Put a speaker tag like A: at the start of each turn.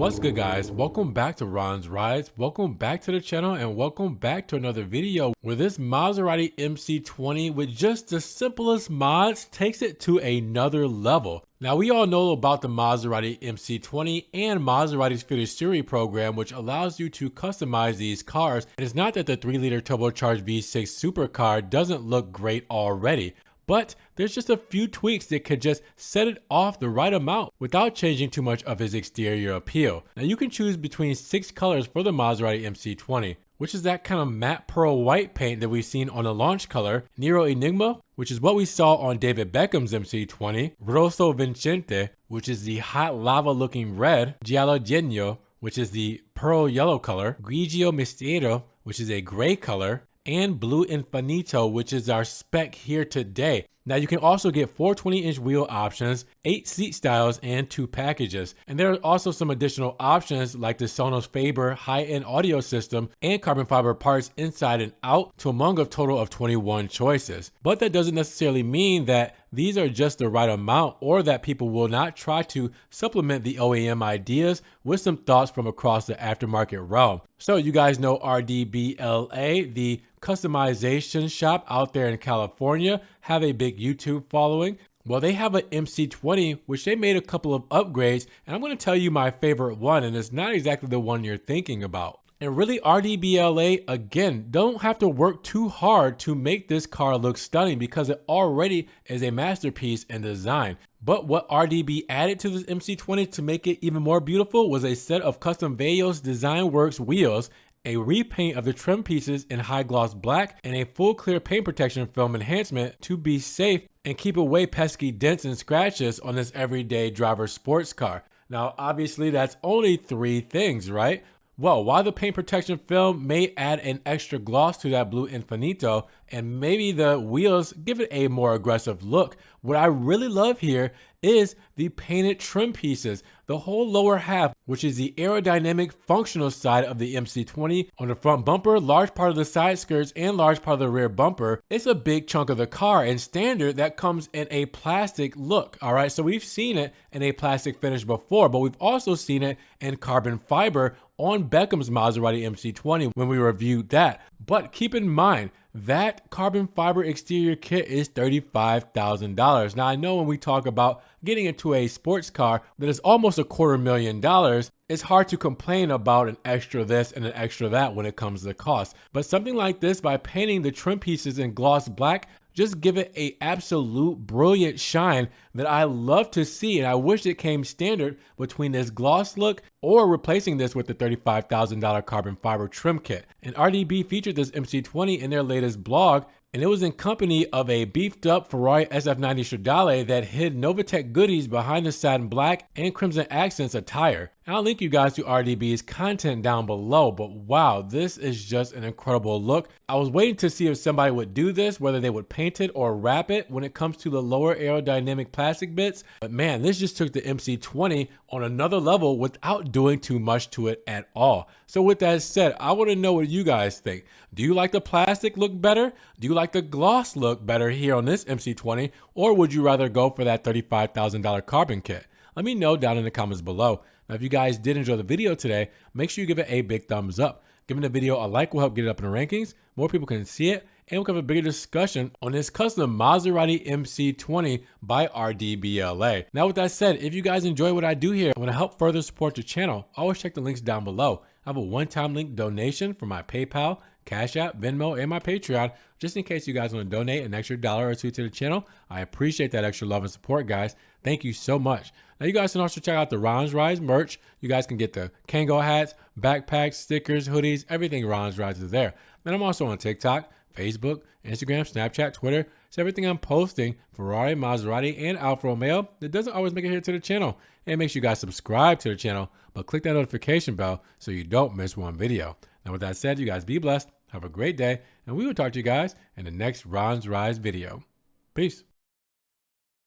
A: What's good, guys? Welcome back to Ron's Rides. Welcome back to the channel and welcome back to another video where this Maserati MC20 with just the simplest mods takes it to another level. Now, we all know about the Maserati MC20 and Maserati's Fitted Series program, which allows you to customize these cars. And it's not that the 3-liter turbocharged V6 supercar doesn't look great already, but there's just a few tweaks that could just set it off the right amount without changing too much of its exterior appeal. Now, you can choose between 6 colors for the Maserati MC20, which is that kind of matte pearl white paint that we've seen on the launch color, Nero Enigma, which is what we saw on David Beckham's MC20, Rosso Vincente, which is the hot lava looking red, Giallo Genio, which is the pearl yellow color, Grigio Mistero, which is a gray color, and Blu Infinito, which is our spec here today. Now, you can also get 4 20-inch wheel options, 8 seat styles, and 2 packages. And there are also some additional options like the Sonos Faber high-end audio system and carbon fiber parts inside and out, to among a total of 21 choices. But that doesn't necessarily mean that these are just the right amount or that people will not try to supplement the OEM ideas with some thoughts from across the aftermarket realm. So you guys know RDBLA, the customization shop out there in California, have a big YouTube following. Well, they have an MC20, which they made a couple of upgrades, and I'm going to tell you my favorite one, and it's not exactly the one you're thinking about. And really, RDBLA, again, don't have to work too hard to make this car look stunning because it already is a masterpiece in design. But what RDB added to this MC20 to make it even more beautiful was a set of custom Veos Design Works wheels, a repaint of the trim pieces in high gloss black, and a full clear paint protection film enhancement to be safe and keep away pesky dents and scratches on this everyday driver sports car. Now, obviously, that's only 3 things, right? Well, while the paint protection film may add an extra gloss to that Blu Infinito, and maybe the wheels give it a more aggressive look, what I really love here is the painted trim pieces. The whole lower half, which is the aerodynamic functional side of the MC20, on the front bumper, large part of the side skirts, and large part of the rear bumper, it's a big chunk of the car, and standard that comes in a plastic look. All right, so we've seen it in a plastic finish before, but we've also seen it in carbon fiber on Beckham's Maserati MC20 when we reviewed that. But keep in mind, that carbon fiber exterior kit is $35,000. Now, I know when we talk about getting into a sports car that is almost $250,000, it's hard to complain about an extra this and an extra that when it comes to the cost. But something like this, by painting the trim pieces in gloss black, just give it a absolute brilliant shine that I love to see, and I wish it came standard between this gloss look or replacing this with the $35,000 carbon fiber trim kit. And RDB featured this MC20 in their latest blog, and it was in company of a beefed up Ferrari SF90 Stradale that hid Novatec goodies behind the satin black and crimson accents attire. And I'll link you guys to RDB's content down below, but wow, this is just an incredible look. I was waiting to see if somebody would do this, whether they would paint it or wrap it when it comes to the lower aerodynamic plastic bits, but man, this just took the MC20 on another level without doing too much to it at all. So with that said, I want to know what you guys think. Do you like the plastic look better? Do you like the gloss look better here on this MC20? Or would you rather go for that $35,000 carbon kit? Let me know down in the comments below. Now, if you guys did enjoy the video today, make sure you give it a big thumbs up. Giving the video a like will help get it up in the rankings. More people can see it, and we'll have a bigger discussion on this custom Maserati MC20 by RDBLA. Now, with that said, if you guys enjoy what I do here and want to help further support the channel, always check the links down below. I have a one-time link donation for my PayPal, Cash App, Venmo, and my Patreon, just in case you guys want to donate an extra $1 or $2 to the channel. I appreciate that extra love and support, guys. Thank you so much. Now, you guys can also check out the Ron's Rides merch. You guys can get the Kango hats, backpacks, stickers, hoodies, everything Ron's Rides is there. Then I'm also on TikTok, Facebook, Instagram, Snapchat, Twitter. So everything I'm posting, Ferrari, Maserati, and Alfa Romeo, that doesn't always make it here to the channel. And make sure you guys subscribe to the channel, but click that notification bell so you don't miss one video. Now, with that said, you guys be blessed, have a great day, and we will talk to you guys in the next Ron's Rides video. Peace.